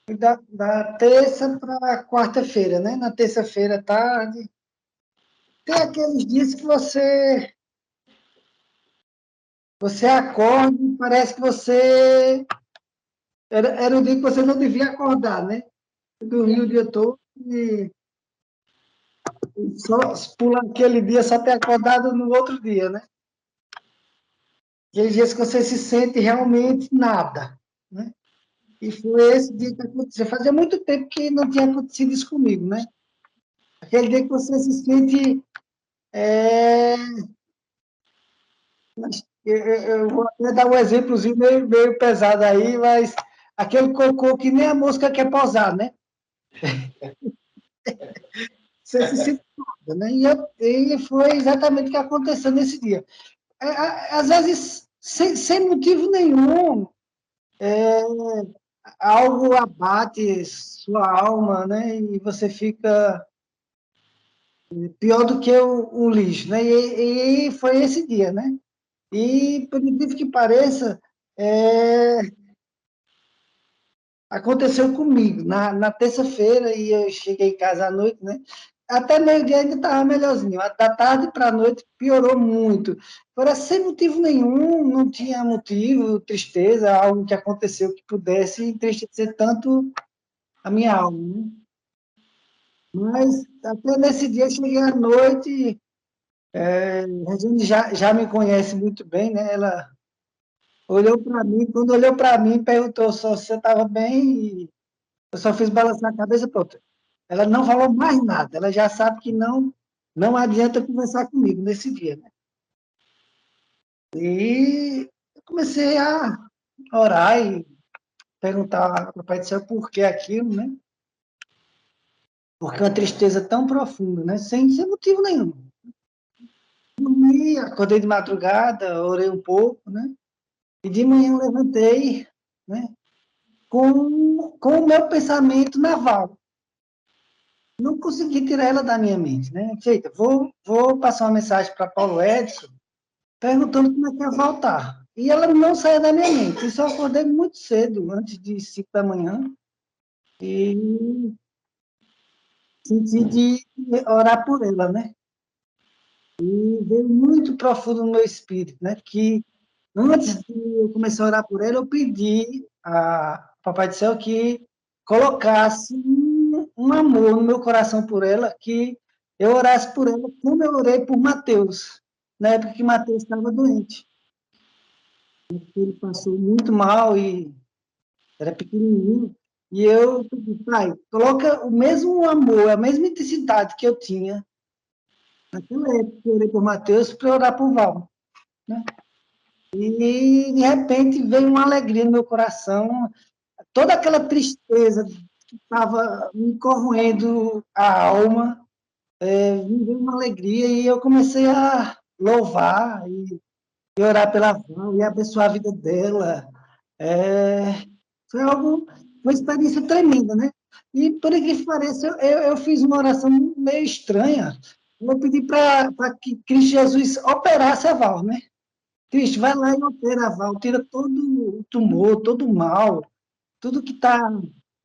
Da terça para quarta-feira, né? Na terça-feira à tarde. Tem aqueles dias que você acorda e parece que você... Era o dia que você não devia acordar, né? Dormir o dia todo e só pular aquele dia, só ter acordado no outro dia, né? Aqueles dias que você se sente realmente nada, né? E foi esse dia que aconteceu. Fazia muito tempo que não tinha acontecido isso comigo, né? Aquele dia que você se sente... é, eu vou até dar um exemplozinho meio pesado aí, mas aquele cocô que nem a mosca quer posar, né? Você se sente nada, né? E foi exatamente o que aconteceu nesse dia. Às vezes, sem motivo nenhum, algo abate sua alma, né? E você fica pior do que o lixo, né? E foi esse dia, né? E, por incrível que pareça, aconteceu comigo na terça-feira, e eu cheguei em casa à noite, né? Até meio-dia ainda estava melhorzinho. Da tarde para a noite piorou muito. Agora, sem motivo nenhum, não tinha motivo, tristeza, algo que aconteceu que pudesse entristecer tanto a minha alma, né? Mas até nesse dia, eu cheguei à noite, a gente já me conhece muito bem, né? Ela olhou para mim, quando olhou para mim, perguntou só se eu estava bem, e eu só fiz balançar a cabeça, pronto. Ela não falou mais nada, ela já sabe que não adianta conversar comigo nesse dia, né? E eu comecei a orar e perguntar ao Papai do Céu por que aquilo, né? Porque uma tristeza tão profunda, né? Sem motivo nenhum. Dormi, acordei de madrugada, orei um pouco, né? E de manhã eu levantei, né? Com o meu pensamento naval. Não consegui tirar ela da minha mente, né? Feita, vou passar uma mensagem para Paulo Edson, perguntando como é que ia voltar. E ela não saía da minha mente. Isso eu acordei muito cedo, antes de 5 da manhã, e senti de orar por ela, né? E veio muito profundo no meu espírito, né? Que antes de eu começar a orar por ela, eu pedi a Papai do Céu que colocasse um amor no meu coração por ela, que eu orasse por ela como eu orei por Mateus, na época que Mateus estava doente. Ele passou muito mal e era pequenininho. E eu pedi, pai, coloca o mesmo amor, a mesma intensidade que eu tinha naquela época que eu orei por Mateus, para orar por Val, né? E, de repente, veio uma alegria no meu coração, toda aquela tristeza que estava me corroendo a alma, me veio uma alegria, e eu comecei a louvar e orar pela Val e abençoar a vida dela. É, foi algo, uma experiência tremenda, né? E, por incrível que pareça, eu fiz uma oração meio estranha. Eu pedi para que Cristo Jesus operasse a Val, né? Cristo, vai lá e opera a Val, tira todo o tumor, todo o mal, tudo que está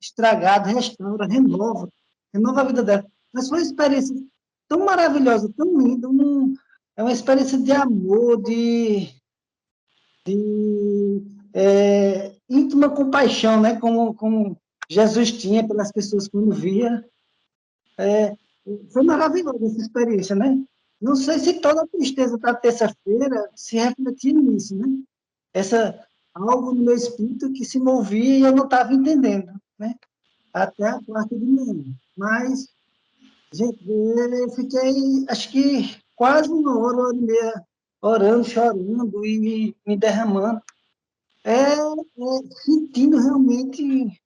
estragado, restaura, renova a vida dela. Mas foi uma experiência tão maravilhosa, tão linda, é uma experiência de amor, de íntima compaixão, né? Como Jesus tinha pelas pessoas quando via. Foi maravilhosa essa experiência, né? Não sei se toda a tristeza da terça-feira se refletia nisso, né? Essa algo no meu espírito que se movia e eu não estava entendendo, né? Até a quarta de manhã. Mas, gente, eu fiquei, acho que quase uma hora e meia, orando, chorando e me derramando, sentindo realmente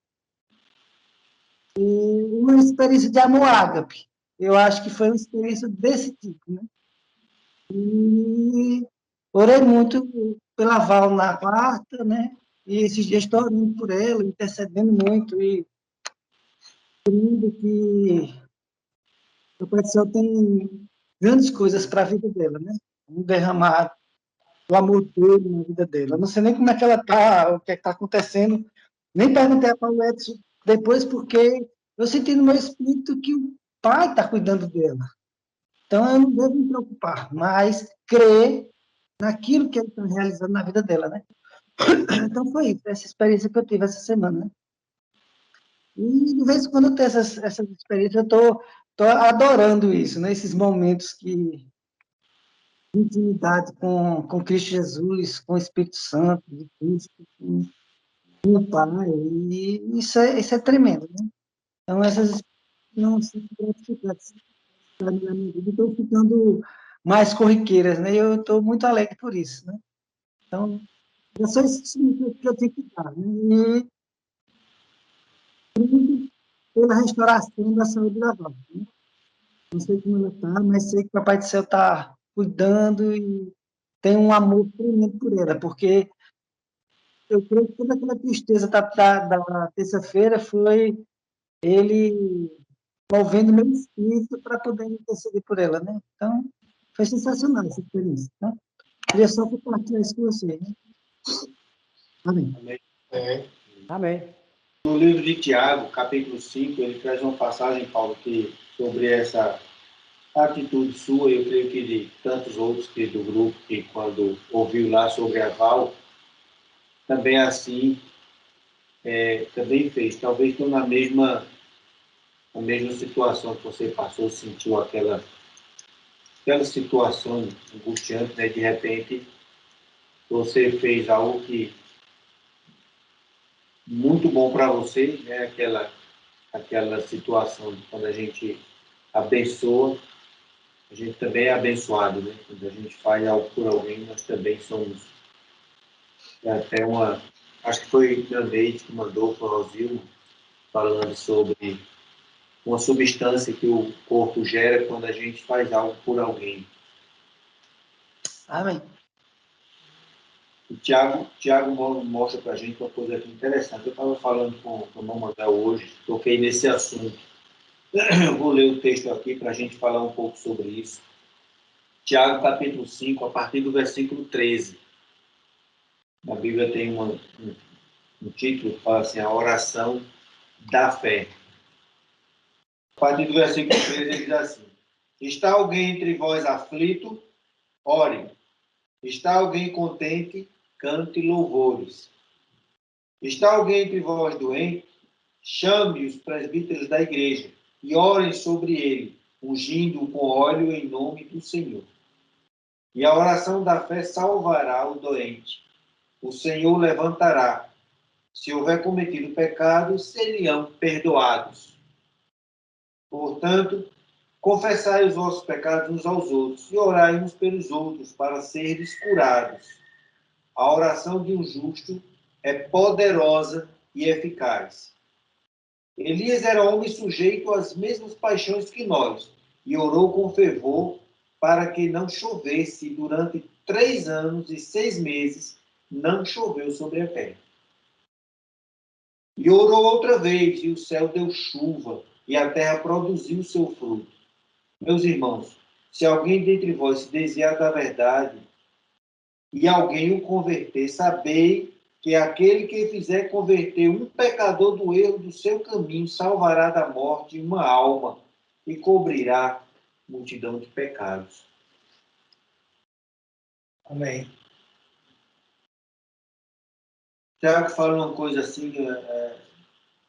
uma experiência de amor ágape. Eu acho que foi uma experiência desse tipo, né? E orei muito pela Val na quarta, né? E esses dias estou orando por ela, intercedendo muito e crendo que o Pai do Céu tem grandes coisas para a vida dela, né? Um derramar o amor dele na vida dela. Eu não sei nem como é que ela está, o que é que está acontecendo. Nem perguntei a Paulo Edson depois, porque eu senti no meu espírito que o pai está cuidando dela. Então, eu não devo me preocupar, mas crer naquilo que ele está realizando na vida dela, né? Então, foi isso, essa experiência que eu tive essa semana, né? E, de vez em quando, eu tenho essas experiências, eu tô adorando isso, né? Esses momentos de intimidade com Cristo Jesus, com o Espírito Santo, de Cristo, com o Pai, e isso é tremendo, né? Então, essas não são gratificantes na minha vida, estão ficando mais corriqueiras, né? E eu estou muito alegre por isso, né? Então, é só isso que eu tenho que dar, né? E tudo pela restauração da saúde da Val, né? Não sei como ela está, mas sei que o Papai do Céu está cuidando e tem um amor tremendo por ela, porque eu creio que toda aquela tristeza da terça-feira foi ele movendo meu espírito para poder interceder por ela, né? Então, foi sensacional essa experiência, tá? Queria só compartilhar isso com você, né? Amém. Amém. É. Amém. No livro de Tiago, capítulo 5, ele traz uma passagem, Paulo, que sobre essa atitude sua, eu creio que de tantos outros que do grupo, que quando ouviu lá sobre a Val, também assim, também fez. Talvez estão na mesma situação que você passou, sentiu aquela situação angustiante, né? De repente, você fez algo que muito bom para você, né? Aquela situação de quando a gente abençoa, a gente também é abençoado, né? Quando a gente faz algo por alguém, nós também somos. Até acho que foi a Neide que mandou para o Rosilmo, falando sobre uma substância que o corpo gera quando a gente faz algo por alguém. Amém. O Tiago mostra para a gente uma coisa aqui interessante. Eu estava falando com o irmão Manuel hoje, toquei nesse assunto. Eu vou ler o texto aqui para a gente falar um pouco sobre isso. Tiago, capítulo 5, a partir do versículo 13. Na Bíblia tem um título que fala assim, a oração da fé. A partir do versículo 13 ele diz assim, está alguém entre vós aflito? Ore. Está alguém contente? Cante louvores. Está alguém entre vós doente? Chame os presbíteros da igreja e orem sobre ele, ungindo-o com óleo em nome do Senhor. E a oração da fé salvará o doente. O Senhor levantará. Se houver cometido pecados, seriam perdoados. Portanto, confessai os vossos pecados uns aos outros e orai uns pelos outros para seres curados. A oração de um justo é poderosa e eficaz. Elias era homem sujeito às mesmas paixões que nós e orou com fervor para que não chovesse. Durante 3 anos e 6 meses não choveu sobre a terra. E orou outra vez, e o céu deu chuva, e a terra produziu seu fruto. Meus irmãos, se alguém dentre vós se desviar da verdade, e alguém o converter, sabei que aquele que fizer converter um pecador do erro do seu caminho salvará da morte uma alma e cobrirá multidão de pecados. Amém. Tiago fala uma coisa assim,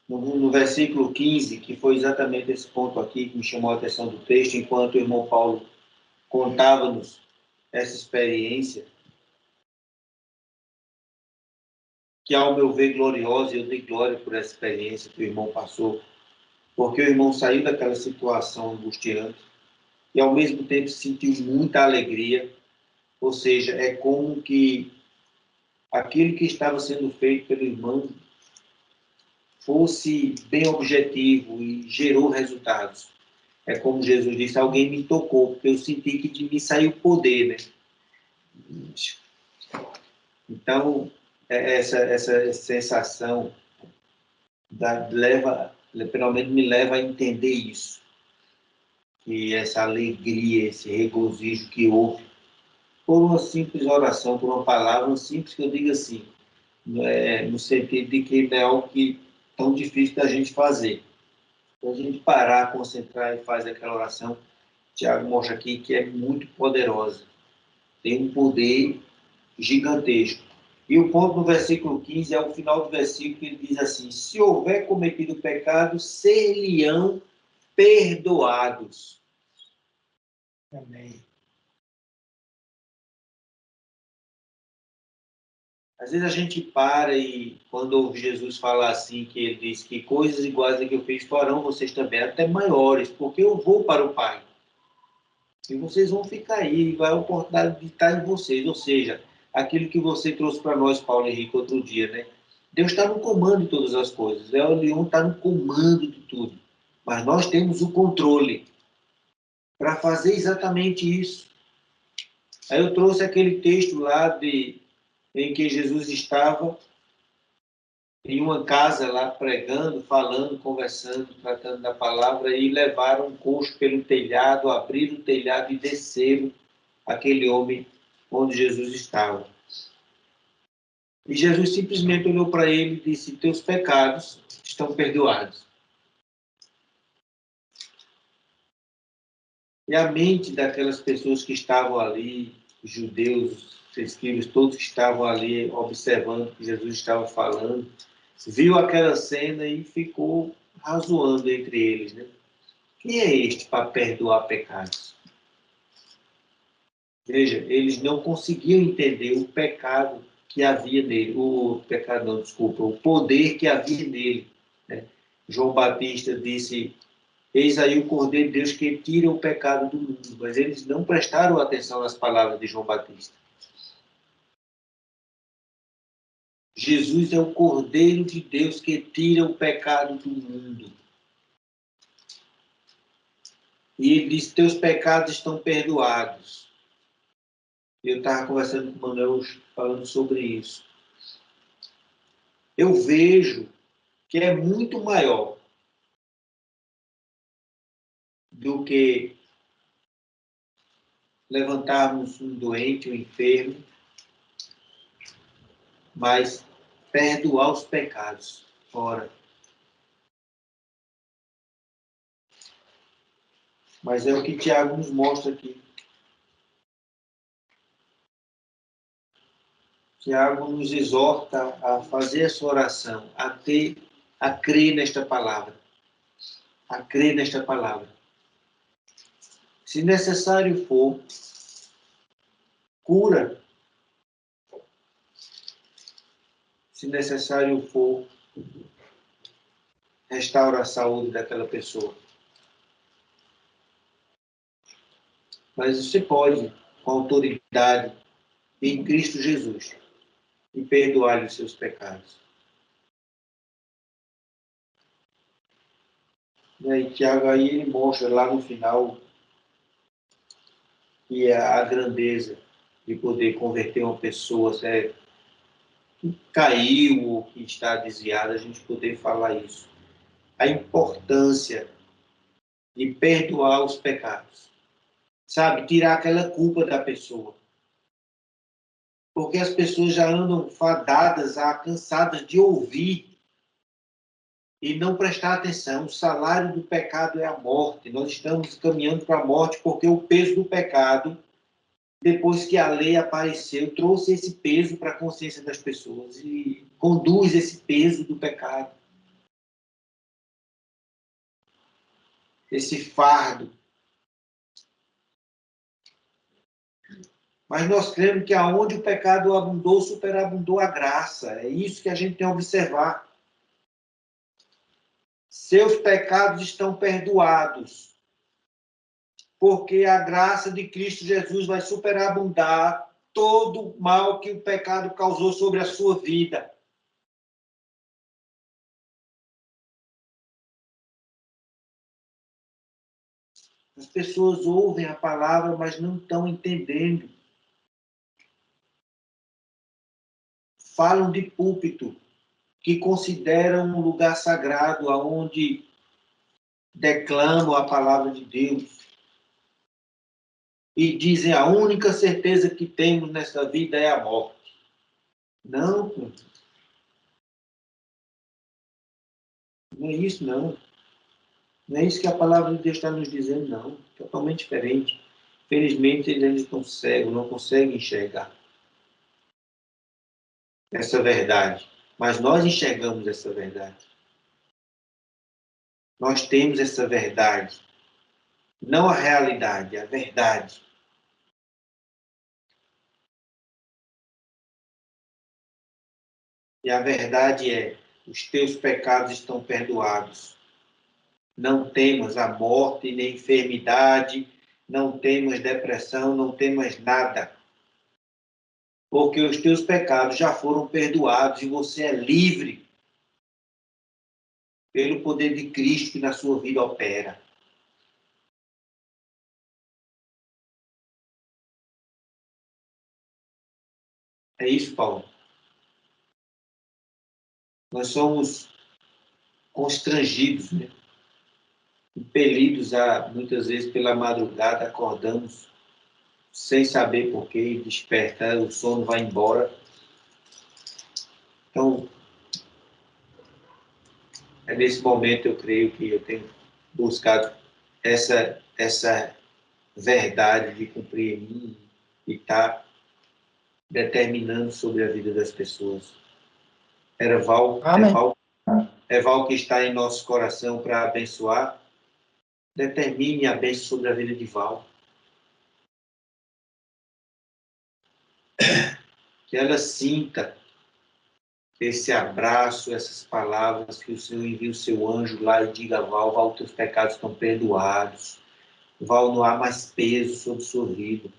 no versículo 15, que foi exatamente esse ponto aqui que me chamou a atenção do texto, enquanto o irmão Paulo contava-nos essa experiência, que, ao meu ver, gloriosa, e eu dei glória por essa experiência que o irmão passou, porque o irmão saiu daquela situação angustiante e, ao mesmo tempo, sentiu muita alegria, ou seja, é como que aquilo que estava sendo feito pelo irmão fosse bem objetivo e gerou resultados. É como Jesus disse, alguém me tocou, porque eu senti que de mim saiu poder, né? Então, essa sensação pelo menos me leva a entender isso, que essa alegria, esse regozijo que houve por uma simples oração, por uma palavra, um simples que eu diga assim, no sentido de que não é algo que tão difícil da gente fazer. Quando a gente parar, concentrar e faz aquela oração, Tiago mostra aqui que é muito poderosa. Tem um poder gigantesco. E o ponto no versículo 15 é o final do versículo que ele diz assim: se houver cometido pecado, ser-lhe-ão perdoados. Amém. Às vezes a gente para e, quando ouve Jesus falar assim, que ele diz que coisas iguais a que eu fiz farão vocês também, até maiores, porque eu vou para o Pai. E vocês vão ficar aí, vai a oportunidade de estar em vocês. Ou seja, aquilo que você trouxe para nós, Paulo Henrique, outro dia, né? Deus está no comando de todas as coisas. O Leão está no comando de tudo. Mas nós temos o controle para fazer exatamente isso. Aí eu trouxe aquele texto lá em que Jesus estava em uma casa lá pregando, falando, conversando, tratando da palavra, e levaram um coxo pelo telhado, abriram o telhado e desceram aquele homem onde Jesus estava. E Jesus simplesmente olhou para ele e disse: teus pecados estão perdoados. E a mente daquelas pessoas que estavam ali, os judeus, os escribas, todos que estavam ali observando o que Jesus estava falando, viu aquela cena e ficou razoando entre eles, né? Quem é este para perdoar pecados? Veja, eles não conseguiam entender o pecado que havia nele, o pecado não, desculpa, o poder que havia nele, né? João Batista disse: eis aí o Cordeiro de Deus que tira o pecado do mundo. Mas eles não prestaram atenção nas palavras de João Batista. Jesus é o Cordeiro de Deus que tira o pecado do mundo. E ele diz: teus pecados estão perdoados. Eu estava conversando com o Manuel falando sobre isso. Eu vejo que é muito maior do que levantarmos um doente, um enfermo, mas perdoar os pecados. Ora, mas é o que Tiago nos mostra aqui. Tiago nos exorta a fazer essa oração, a crer nesta palavra. A crer nesta palavra. Se necessário for, cura. Se necessário for, restaura a saúde daquela pessoa. Mas você pode, com autoridade, em Cristo Jesus, e perdoar-lhe os seus pecados. E Tiago aí ele mostra lá no final que é a grandeza de poder converter uma pessoa que caiu ou que está desviada, a gente poder falar isso. A importância de perdoar os pecados. Sabe? Tirar aquela culpa da pessoa. Porque as pessoas já andam fadadas, cansadas de ouvir e não prestar atenção. O salário do pecado é a morte. Nós estamos caminhando para a morte porque o peso do pecado, depois que a lei apareceu, trouxe esse peso para a consciência das pessoas e conduz esse peso do pecado. Esse fardo. Mas nós cremos que aonde o pecado abundou, superabundou a graça. É isso que a gente tem que observar. Seus pecados estão perdoados, porque a graça de Cristo Jesus vai superabundar todo o mal que o pecado causou sobre a sua vida. As pessoas ouvem a palavra, mas não estão entendendo. Falam de púlpito, que consideram um lugar sagrado, aonde declamam a palavra de Deus. e dizem a única certeza que temos nessa vida é a morte. Não, não é isso, não. Não é isso que a palavra de Deus está nos dizendo, não. Totalmente diferente. Felizmente, eles estão cegos, não conseguem enxergar essa verdade. Mas nós enxergamos essa verdade. Nós temos essa verdade. Não a realidade, a verdade. E a verdade é: os teus pecados estão perdoados. Não temas a morte, nem enfermidade, não temas depressão, não temas nada. Porque os teus pecados já foram perdoados e você é livre pelo poder de Cristo que na sua vida opera. É isso, Paulo. Nós somos constrangidos, né? Impelidos a, muitas vezes, pela madrugada, acordamos sem saber porquê, desperta, o sono vai embora. Então, é nesse momento, eu creio que eu tenho buscado essa verdade de cumprir em mim e estar determinando sobre a vida das pessoas. Amém. É Val que está em nosso coração para abençoar. Determine a bênção sobre a vida de Val. Que ela sinta esse abraço, essas palavras, que o Senhor envie o seu anjo lá e diga: Val, teus pecados estão perdoados. Val, não há mais peso sobre sua vida.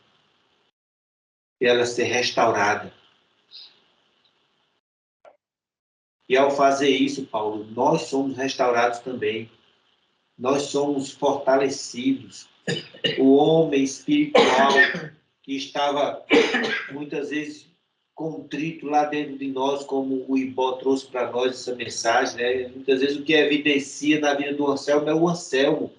E ela ser restaurada. E ao fazer isso, Paulo, nós somos restaurados também. Nós somos fortalecidos. O homem espiritual que estava muitas vezes contrito lá dentro de nós, como o Ibó trouxe para nós essa mensagem, né? Muitas vezes o que evidencia na vida do Anselmo é o Anselmo,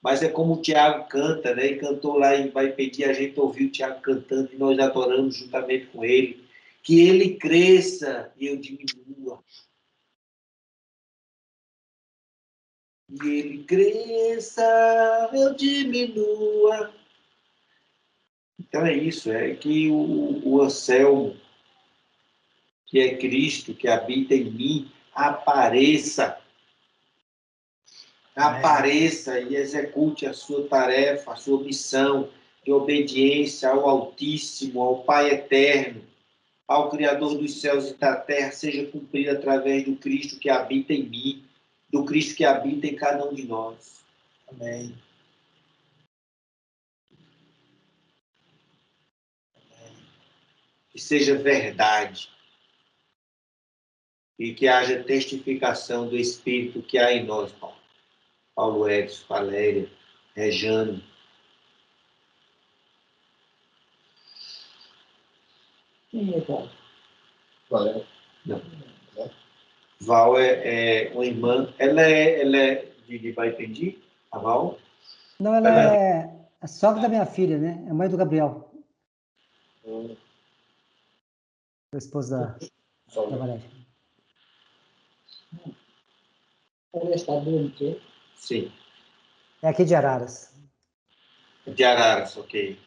mas é como o Tiago canta, né? E cantou lá e vai pedir a gente ouvir o Tiago cantando e nós adoramos juntamente com ele. Que ele cresça e eu diminua. E ele cresça, eu diminua. Então é isso, é que o Anselmo, que é Cristo, que habita em mim, apareça e execute a sua tarefa, a sua missão de obediência ao Altíssimo, ao Pai Eterno, ao Criador dos céus e da terra, seja cumprida através do Cristo que habita em mim, do Cristo que habita em cada um de nós. Amém. Que seja verdade e que haja testificação do Espírito que há em nós, Paulo Edson, Valéria, Rejane. Quem é Val? Valéria? Não. Val é uma irmã. Ela é de Baipendi, a Val? Não, ela é a sogra da minha filha, né? É mãe do Gabriel. A esposa da Valéria. Ela está doente? Sim. É aqui de Araras. De Araras, ok.